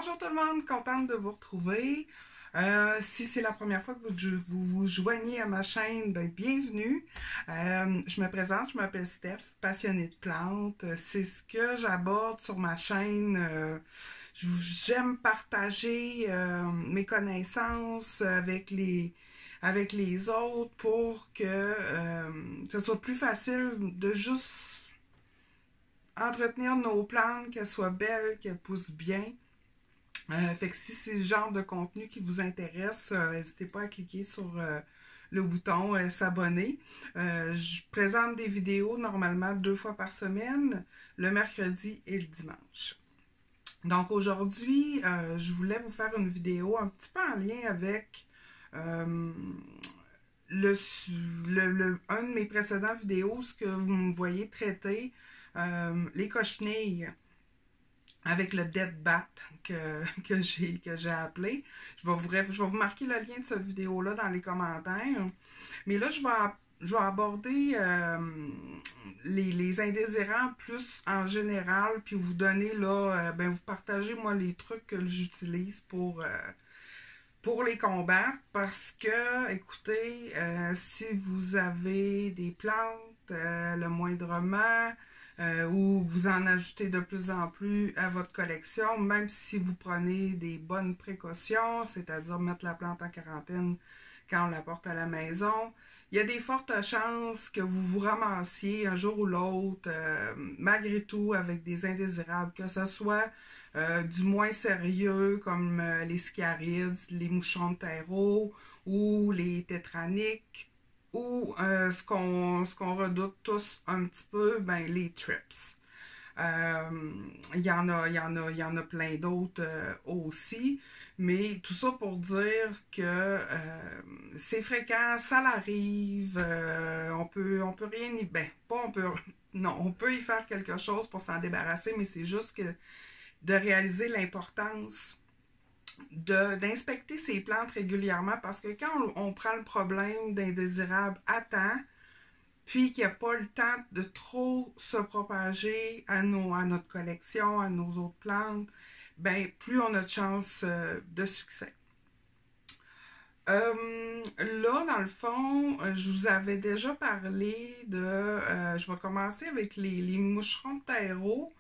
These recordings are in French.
Bonjour tout le monde, contente de vous retrouver. Si c'est la première fois que vous joignez à ma chaîne, ben, bienvenue. Je me présente, je m'appelle Steph, passionnée de plantes. C'est ce que j'aborde sur ma chaîne. J'aime partager mes connaissances avec les autres pour que ce soit plus facile de juste entretenir nos plantes, qu'elles soient belles, qu'elles poussent bien. Fait que si c'est le genre de contenu qui vous intéresse, n'hésitez pas à cliquer sur le bouton s'abonner. Je présente des vidéos normalement 2 fois par semaine, le mercredi et le dimanche. Donc aujourd'hui, je voulais vous faire une vidéo un petit peu en lien avec un de mes précédents vidéos, ce que vous me voyez traiter, les cochenilles avec le dead bat que j'ai appelé. Je vais vous marquer le lien de cette vidéo-là dans les commentaires. Mais là, je vais aborder les indésirables plus en général, puis vous donner là, vous partagez moi les trucs que j'utilise pour les combattre, parce que, écoutez, si vous avez des plantes, le moindrement, ou vous en ajoutez de plus en plus à votre collection, même si vous prenez des bonnes précautions, c'est-à-dire mettre la plante en quarantaine quand on la porte à la maison, il y a des fortes chances que vous vous ramassiez un jour ou l'autre, malgré tout, avec des indésirables, que ce soit du moins sérieux, comme les scarides, les moucherons de terreau, ou les tétraniques, ou ce qu'on redoute tous un petit peu, ben, les trips. Il y en a plein d'autres aussi, mais tout ça pour dire que c'est fréquent, ça l'arrive, on peut rien y, ben, pas on peut, non, on peut y faire quelque chose pour s'en débarrasser, mais c'est juste que de réaliser l'importance d'inspecter ses plantes régulièrement, parce que quand on prend le problème d'indésirables à temps, puis qu'il n'y a pas le temps de trop se propager à notre collection, à nos autres plantes, ben plus on a de chances de succès. Là, dans le fond, je vous avais déjà parlé de... je vais commencer avec les moucherons de terreau.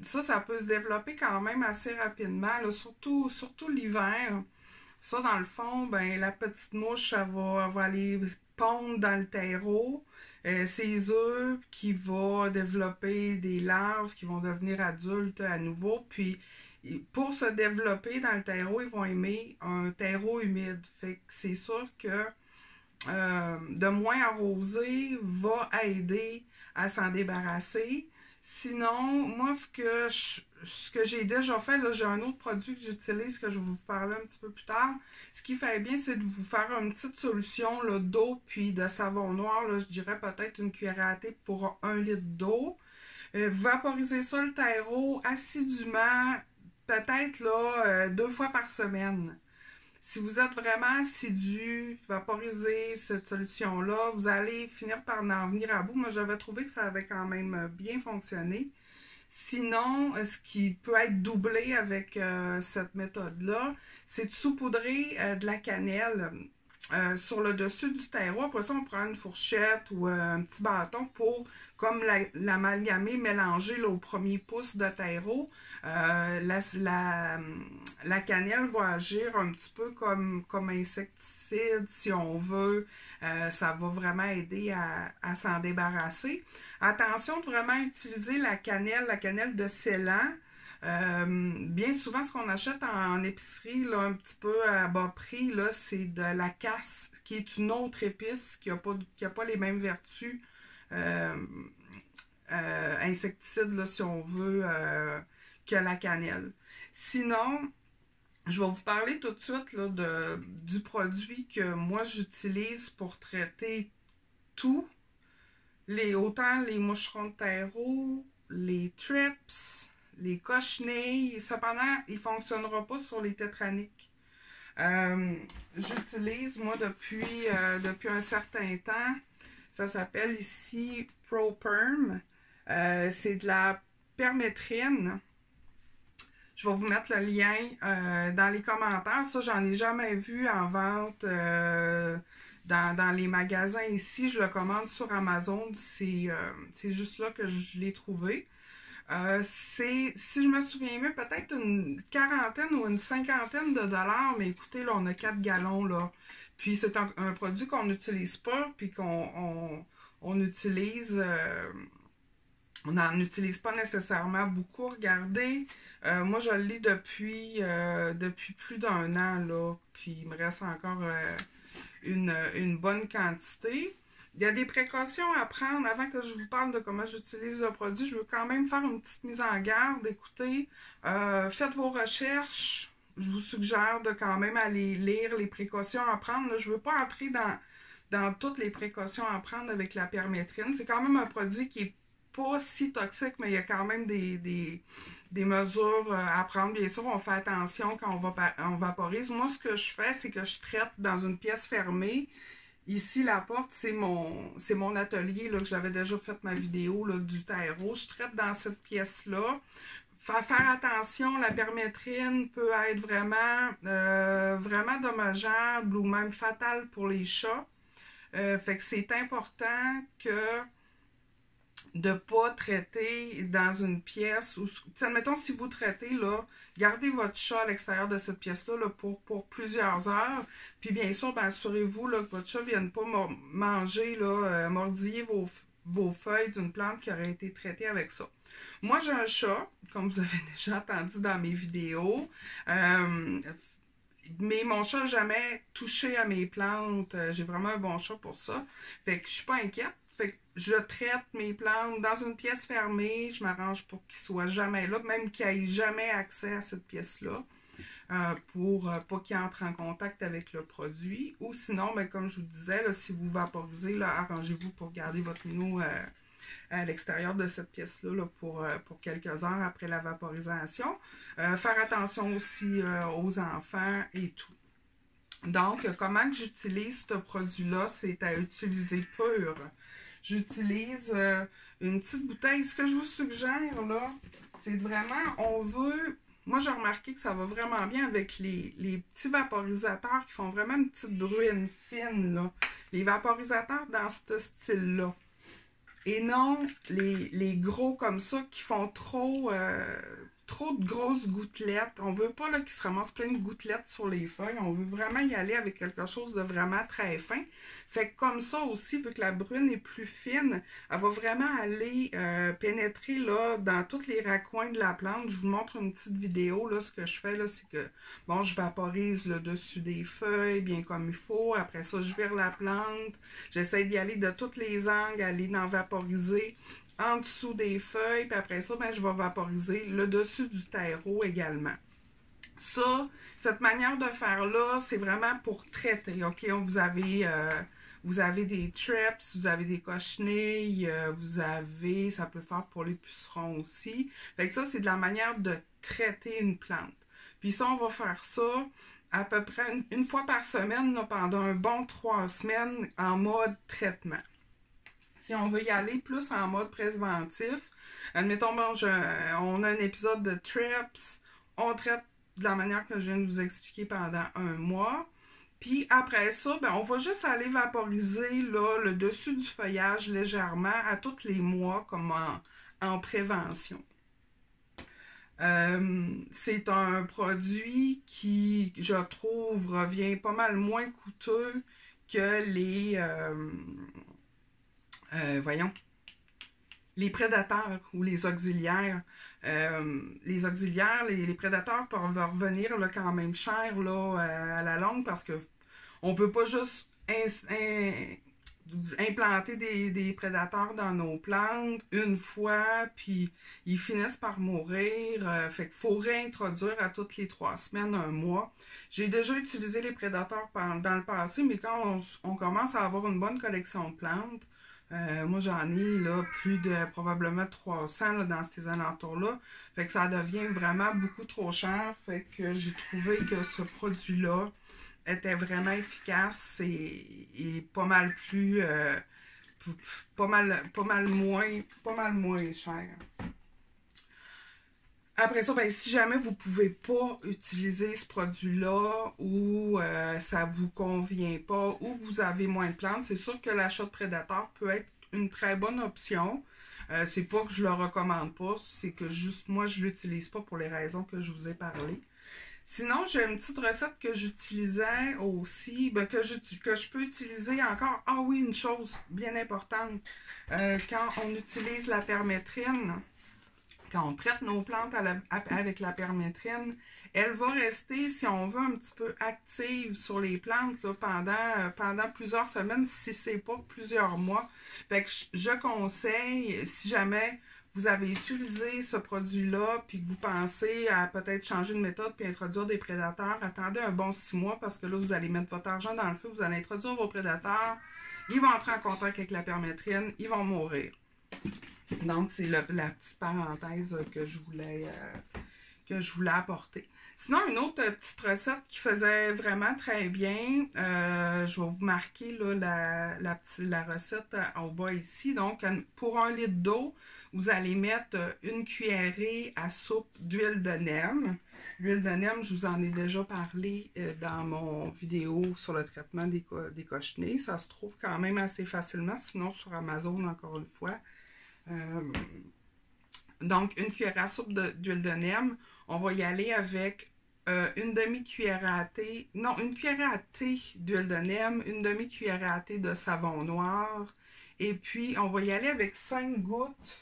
Ça peut se développer quand même assez rapidement, là, surtout l'hiver. Ça, dans le fond, ben, la petite mouche, elle va aller pondre dans le terreau ses œufs, qui vont développer des larves qui vont devenir adultes à nouveau. Puis, pour se développer dans le terreau, ils vont aimer un terreau humide. Fait que c'est sûr que de moins arroser va aider à s'en débarrasser. Sinon, moi, ce que j'ai déjà fait, là, j'ai un autre produit que j'utilise, que je vais vous parler un petit peu plus tard. Ce qui fait bien, c'est de vous faire une petite solution d'eau puis de savon noir. Là, je dirais peut-être une cuillère à thé pour 1 litre d'eau. Vous vaporisez ça, le terreau, assidûment, peut-être là 2 fois par semaine. Si vous êtes vraiment assidu, vaporiser cette solution-là, vous allez finir par en venir à bout. Moi, j'avais trouvé que ça avait quand même bien fonctionné. Sinon, ce qui peut être doublé avec cette méthode-là, c'est de saupoudrer de la cannelle sur le dessus du terreau. Après ça, on prend une fourchette ou un petit bâton pour, comme l'amalgamer, mélanger là, au premier pouce de terreau. La cannelle va agir un petit peu comme insecticide, si on veut. Ça va vraiment aider à s'en débarrasser. Attention de vraiment utiliser la cannelle de Ceylan. Bien souvent, ce qu'on achète en épicerie, là, un petit peu à bas prix, là, c'est de la casse, qui est une autre épice qui a pas les mêmes vertus insecticides, là, si on veut, que la cannelle. Sinon, je vais vous parler tout de suite là, du produit que moi j'utilise pour traiter tout. Autant les moucherons de terreau, les trips, les cochenilles. Cependant, il ne fonctionnera pas sur les tétraniques. J'utilise, moi, depuis un certain temps, ça s'appelle ici ProPerm. C'est de la permétrine. Je vais vous mettre le lien dans les commentaires. Ça, j'en ai jamais vu en vente dans les magasins ici. Je le commande sur Amazon. C'est juste là que je l'ai trouvé. Si je me souviens bien, peut-être une quarantaine ou une cinquantaine de dollars, mais écoutez, là, on a 4 gallons, là. Puis c'est un produit qu'on n'utilise pas, puis on utilise, on n'en utilise pas nécessairement beaucoup. Regardez, moi je l'ai depuis plus d'un an, là, puis il me reste encore une bonne quantité. Il y a des précautions à prendre avant que je vous parle de comment j'utilise le produit. Je veux quand même faire une petite mise en garde. Écoutez, faites vos recherches. Je vous suggère de quand même aller lire les précautions à prendre. Là, je ne veux pas entrer dans toutes les précautions à prendre avec la permétrine. C'est quand même un produit qui est pas si toxique, mais il y a quand même des mesures à prendre. Bien sûr, on fait attention quand on vaporise. Moi, ce que je fais, c'est que je traite dans une pièce fermée. Ici, la porte, c'est mon atelier là, que j'avais déjà fait ma vidéo là, du terreau. Je traite dans cette pièce-là. Faire attention, la permétrine peut être vraiment dommageable ou même fatale pour les chats. Fait que c'est important de ne pas traiter dans une pièce où, admettons, si vous traitez, là, gardez votre chat à l'extérieur de cette pièce-là là, pour plusieurs heures. Puis bien sûr, ben, assurez-vous là, que votre chat ne vienne pas manger, là, mordiller vos feuilles d'une plante qui aurait été traitée avec ça. Moi, j'ai un chat, comme vous avez déjà entendu dans mes vidéos. Mais mon chat n'a jamais touché à mes plantes. J'ai vraiment un bon chat pour ça. Fait que je suis pas inquiète. Fait que je traite mes plantes dans une pièce fermée. Je m'arrange pour qu'il soit jamais là, même qu'il n'ait jamais accès à cette pièce-là. Pour pas qu'il entre en contact avec le produit. Ou sinon, ben, comme je vous disais, là, si vous vaporisez, arrangez-vous pour garder votre minou à l'extérieur de cette pièce-là là, pour quelques heures après la vaporisation. Faire attention aussi aux enfants et tout. Donc, comment j'utilise ce produit-là? C'est à utiliser pur. J'utilise une petite bouteille. Ce que je vous suggère, là, c'est vraiment, moi, j'ai remarqué que ça va vraiment bien avec les petits vaporisateurs qui font vraiment une petite bruine fine, là. Les vaporisateurs dans ce style-là. Et non les gros comme ça qui font trop de grosses gouttelettes. On veut pas qu'ils se ramassent plein de gouttelettes sur les feuilles. On veut vraiment y aller avec quelque chose de vraiment très fin. Fait que comme ça aussi, vu que la brune est plus fine, elle va vraiment aller pénétrer là, dans tous les raccoins de la plante. Je vous montre une petite vidéo. Là, ce que je fais, là, c'est que bon, je vaporise le dessus des feuilles bien comme il faut. Après ça, je vire la plante. J'essaie d'y aller de tous les angles, aller d'en vaporiser en dessous des feuilles, puis après ça, ben, je vais vaporiser le dessus du terreau également. Ça, cette manière de faire-là, c'est vraiment pour traiter, OK? Vous avez des traps, vous avez des cochenilles, ça peut faire pour les pucerons aussi. Fait que ça, c'est de la manière de traiter une plante. Puis ça, on va faire ça à peu près une fois par semaine, là, pendant un bon 3 semaines en mode traitement. Si on veut y aller plus en mode préventif, admettons, bon, on a un épisode de traps, on traite de la manière que je viens de vous expliquer pendant un mois. Puis après ça, ben, on va juste aller vaporiser là, le dessus du feuillage légèrement à tous les mois comme en prévention. C'est un produit qui, je trouve, revient pas mal moins coûteux que les prédateurs ou les auxiliaires. Les auxiliaires, les prédateurs peuvent revenir là, quand même cher là, à la longue parce que on peut pas juste implanter des prédateurs dans nos plantes une fois, puis ils finissent par mourir. Fait qu'il faut réintroduire à toutes les 3 semaines, un mois. J'ai déjà utilisé les prédateurs dans le passé, mais quand on commence à avoir une bonne collection de plantes, moi j'en ai là, plus de probablement 300 là, dans ces alentours-là. Fait que ça devient vraiment beaucoup trop cher. Fait que j'ai trouvé que ce produit-là était vraiment efficace et pas mal plus pas mal moins cher. Après ça, ben, si jamais vous ne pouvez pas utiliser ce produit-là ou ça ne vous convient pas ou vous avez moins de plantes, c'est sûr que l'achat de prédateurs peut être une très bonne option. C'est pas que je le recommande pas, c'est que juste moi je l'utilise pas pour les raisons que je vous ai parlé. Sinon, j'ai une petite recette que j'utilisais aussi, ben, que je peux utiliser encore. Ah oui, une chose bien importante, quand on utilise la permétrine, quand on traite nos plantes avec la permétrine, elle va rester, si on veut, un petit peu active sur les plantes là, pendant plusieurs semaines, si c'est pas plusieurs mois. Fait que je conseille, si jamais vous avez utilisé ce produit-là, puis que vous pensez à peut-être changer de méthode puis introduire des prédateurs, attendez un bon 6 mois parce que là, vous allez mettre votre argent dans le feu, vous allez introduire vos prédateurs, ils vont entrer en contact avec la permétrine, ils vont mourir. Donc, c'est la petite parenthèse que je voulais apporter. Sinon, une autre petite recette qui faisait vraiment très bien, je vais vous marquer là, la recette en bas ici. Donc, pour 1 litre d'eau, vous allez mettre une cuillerée à soupe d'huile de nem. L'huile de nem, je vous en ai déjà parlé dans mon vidéo sur le traitement des cochenilles. Ça se trouve quand même assez facilement, sinon sur Amazon, encore une fois. Donc, une cuillère à soupe d'huile de nem. On va y aller avec une demi-cuillère à thé, non, une cuillère à thé d'huile de nem, une demi-cuillère à thé de savon noir. Et puis, on va y aller avec 5 gouttes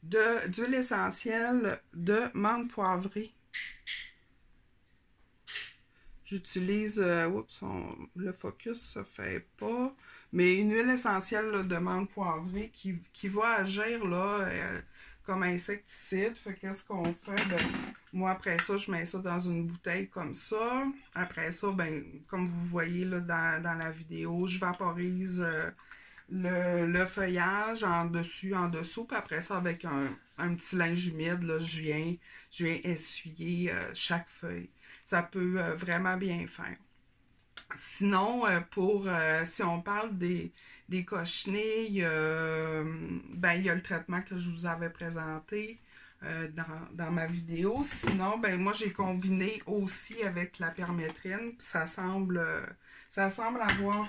d'huile essentielle de menthe poivrée. J'utilise, le focus ça fait pas, mais une huile essentielle là, de menthe poivrée qui va agir là, comme insecticide. Fait qu'est-ce qu'on fait? Ben, moi, après ça, je mets ça dans une bouteille comme ça. Après ça, ben, comme vous voyez là, dans la vidéo, je vaporise le feuillage en dessus, en dessous. Puis après ça, avec un petit linge humide, là, je viens essuyer chaque feuille. Ça peut vraiment bien faire. Sinon, si on parle des cochenilles, ben, il y a le traitement que je vous avais présenté dans ma vidéo. Sinon, ben, moi, j'ai combiné aussi avec la permétrine, puis ça semble avoir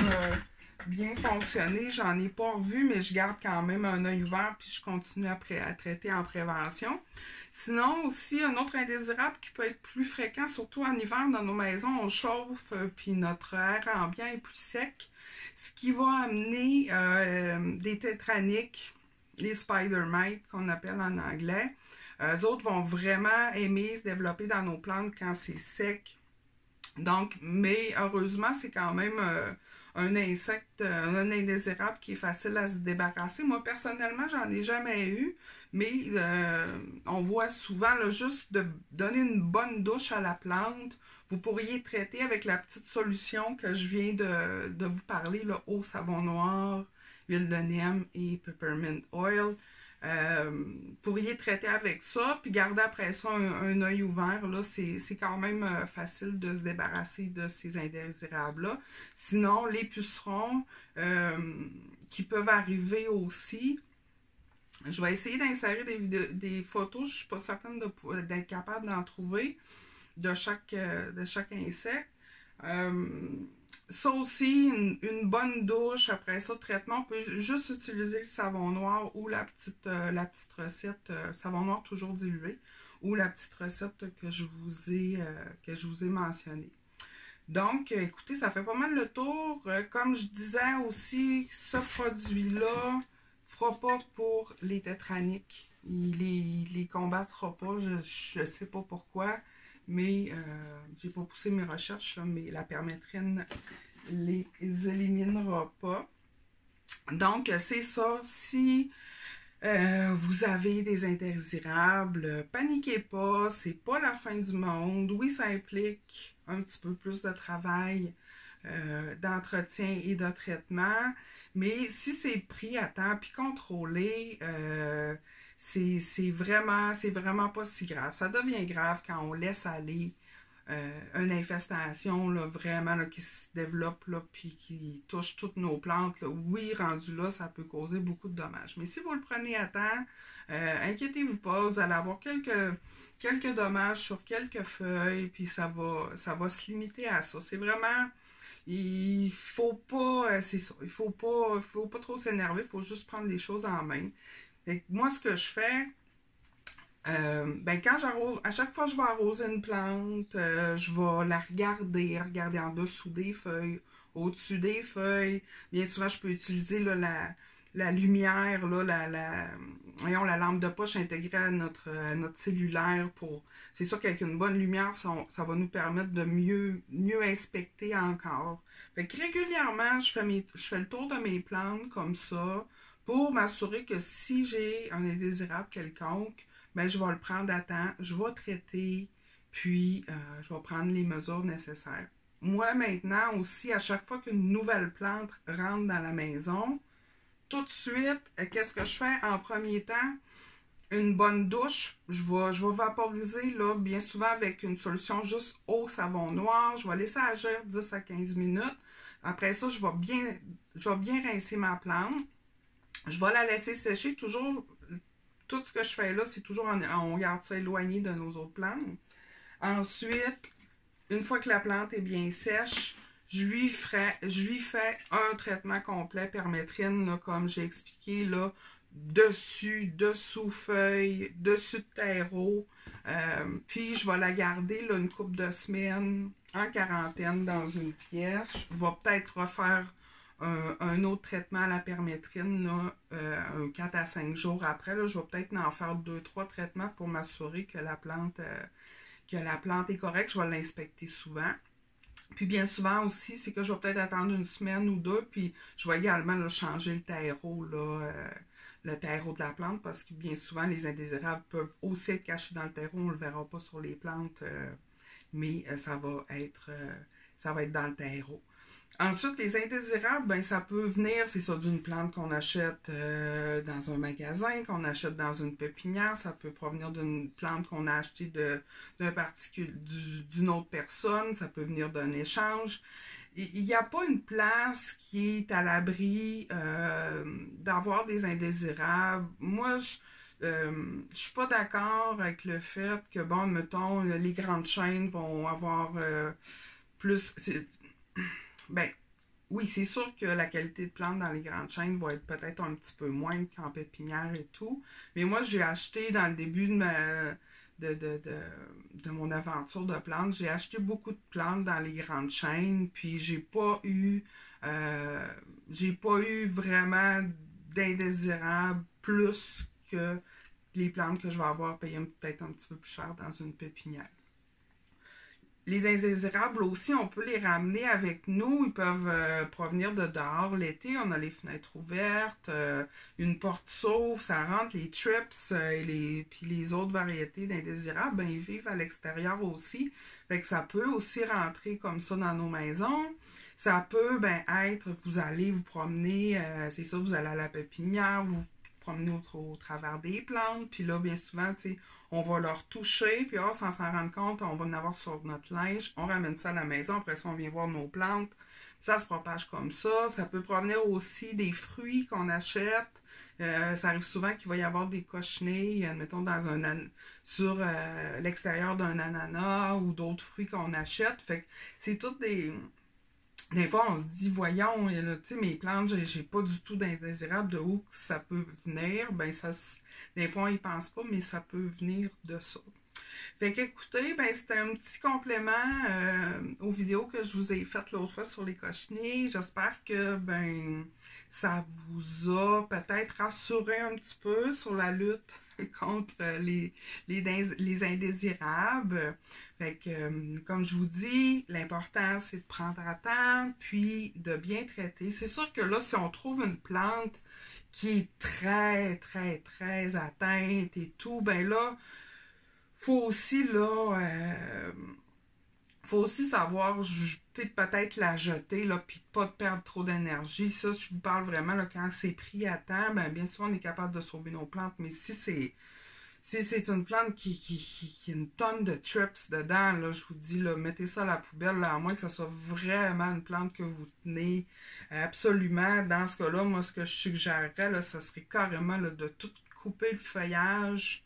bien fonctionné. J'en ai pas revu, mais je garde quand même un œil ouvert, puis je continue à traiter en prévention. Sinon, aussi, un autre indésirable qui peut être plus fréquent, surtout en hiver, dans nos maisons, on chauffe, puis notre air ambiant est plus sec, ce qui va amener des tétraniques, les spider mites qu'on appelle en anglais. Les autres vont vraiment aimer se développer dans nos plantes quand c'est sec. Donc, mais heureusement, c'est quand même un insecte, un indésirable qui est facile à se débarrasser. Moi, personnellement, j'en ai jamais eu, mais on voit souvent là, juste de donner une bonne douche à la plante. Vous pourriez traiter avec la petite solution que je viens de vous parler, là, eau, savon noir, huile de nem et peppermint oil. Pourriez traiter avec ça, puis garder après ça un œil ouvert. Là, c'est quand même facile de se débarrasser de ces indésirables-là. Sinon, les pucerons qui peuvent arriver aussi. Je vais essayer d'insérer des photos. Je ne suis pas certaine d'être capable d'en trouver de chaque insecte. Ça aussi, une bonne douche, après ça, traitement, on peut juste utiliser le savon noir ou la petite recette, savon noir toujours dilué, ou la petite recette que je vous ai mentionnée. Donc, écoutez, ça fait pas mal le tour. Comme je disais aussi, ce produit-là ne fera pas pour les tétraniques. Il les combattra pas, je ne sais pas pourquoi. Mais j'ai pas poussé mes recherches, là, mais la permétrine les éliminera pas. Donc, c'est ça. Si vous avez des indésirables, paniquez pas, c'est pas la fin du monde. Oui, ça implique un petit peu plus de travail d'entretien et de traitement, mais si c'est pris à temps puis contrôlé, c'est vraiment pas si grave. Ça devient grave quand on laisse aller une infestation là, vraiment là, qui se développe là, puis qui touche toutes nos plantes, là, oui, rendu là, ça peut causer beaucoup de dommages. Mais si vous le prenez à temps, inquiétez-vous pas, vous allez avoir quelques dommages sur quelques feuilles, puis ça va se limiter à ça. C'est vraiment, il faut pas, c'est ça, faut pas trop s'énerver, il faut juste prendre les choses en main. Fait que moi, ce que je fais, ben quand j'arrose, à chaque fois que je vais arroser une plante, je vais la regarder en dessous des feuilles, au-dessus des feuilles. Bien souvent, je peux utiliser là, la lumière, là, voyons, la lampe de poche intégrée à notre cellulaire pour. C'est sûr qu'avec une bonne lumière, ça va nous permettre de mieux inspecter encore. Fait que régulièrement, je fais le tour de mes plantes comme ça pour m'assurer que si j'ai un indésirable quelconque, ben, je vais le prendre à temps, je vais traiter, puis je vais prendre les mesures nécessaires. Moi, maintenant aussi, à chaque fois qu'une nouvelle plante rentre dans la maison, tout de suite, qu'est-ce que je fais en premier temps? Une bonne douche. Je vais vaporiser, là, bien souvent avec une solution juste eau, savon noir. Je vais laisser agir 10 à 15 minutes. Après ça, je vais bien rincer ma plante. Je vais la laisser sécher toujours. Tout ce que je fais là, c'est toujours on garde ça éloigné de nos autres plantes. Ensuite, une fois que la plante est bien sèche, je lui fais un traitement complet permétrine, là, comme j'ai expliqué, là, dessous feuilles, dessus de terreau. Puis je vais la garder là, une couple de semaines en quarantaine dans une pièce. Je vais peut-être refaire un autre traitement à la permétrine, là, 4 à 5 jours après. Là, je vais peut-être en faire 2-3 traitements pour m'assurer que la plante est correcte. Je vais l'inspecter souvent. Puis bien souvent aussi, c'est que je vais peut-être attendre une semaine ou deux, puis je vais également là, changer le terreau, là, le terreau de la plante, parce que bien souvent, les indésirables peuvent aussi être cachés dans le terreau. On ne le verra pas sur les plantes, mais ça va être dans le terreau. Ensuite, les indésirables, ben, ça peut venir, c'est ça, d'une plante qu'on achète dans un magasin, qu'on achète dans une pépinière. Ça peut provenir d'une plante qu'on a achetée d'une autre personne. Ça peut venir d'un échange. Il n'y a pas une place qui est à l'abri d'avoir des indésirables. Moi, je suis pas d'accord avec le fait que, bon, mettons, les grandes chaînes vont avoir plus. Ben, oui, c'est sûr que la qualité de plante dans les grandes chaînes va être peut-être un petit peu moins qu'en pépinière et tout. Mais moi, j'ai acheté dans le début de mon aventure de plantes, j'ai acheté beaucoup de plantes dans les grandes chaînes, puis j'ai pas eu vraiment d'indésirables plus que les plantes que je vais avoir payées peut-être un petit peu plus cher dans une pépinière. Les indésirables aussi, on peut les ramener avec nous. Ils peuvent provenir de dehors. L'été, on a les fenêtres ouvertes, une porte s'ouvre, ça rentre. Les trips puis les autres variétés d'indésirables, ben, ils vivent à l'extérieur aussi. Fait que ça peut aussi rentrer comme ça dans nos maisons. Ça peut être, vous allez vous promener, c'est ça, vous allez à la pépinière, vous promener au travers des plantes, puis là, bien souvent, tu sais, on va leur toucher, puis sans s'en rendre compte, on va en avoir sur notre linge, on ramène ça à la maison, après ça, on vient voir nos plantes, ça se propage comme ça. Ça peut provenir aussi des fruits qu'on achète. Ça arrive souvent qu'il va y avoir des cochenilles, admettons, sur l'extérieur d'un ananas ou d'autres fruits qu'on achète. Fait que c'est toutes des fois, on se dit, voyons, tu sais, mes plantes, j'ai pas du tout d'indésirable, de où ça peut venir. Des fois, on y pense pas, mais ça peut venir de ça. Fait qu'écoutez, c'était un petit complément aux vidéos que je vous ai faites l'autre fois sur les cochenilles. J'espère que, ça vous a peut-être rassuré un petit peu sur la lutte contre les indésirables. Fait que, comme je vous dis, l'important, c'est de prendre à temps, puis de bien traiter. C'est sûr que là, si on trouve une plante qui est très, très, très atteinte et tout, là, faut aussi, faut aussi savoir, peut-être la jeter, là, puis pas perdre trop d'énergie. Ça, je vous parle vraiment, là, quand c'est pris à temps, bien sûr, on est capable de sauver nos plantes, mais si Si c'est une plante qui a une tonne de trips dedans, là, je vous dis, là, mettez ça à la poubelle, là, à moins que ce soit vraiment une plante que vous tenez absolument. Dans ce cas-là, moi, ce que je suggérerais, là, ça serait carrément là, de tout couper le feuillage,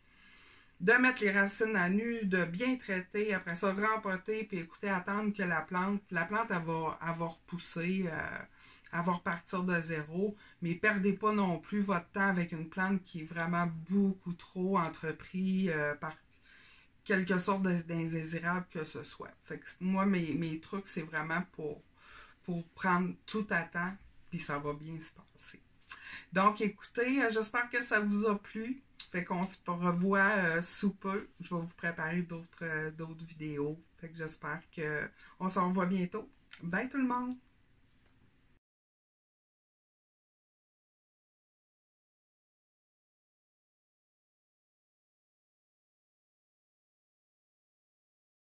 de mettre les racines à nu, de bien traiter, après ça, rempoter, puis écoutez, attendre que la plante, elle va repousser, elle va repartir de zéro, mais perdez pas non plus votre temps avec une plante qui est vraiment beaucoup trop entrepris par quelque sorte d'indésirable que ce soit. Fait que moi, mes trucs, c'est vraiment pour prendre tout à temps, puis ça va bien se passer. Donc, écoutez, j'espère que ça vous a plu. Fait qu'on se revoit sous peu. Je vais vous préparer d'autres vidéos. Fait que j'espère qu'on se revoit bientôt. Bye tout le monde!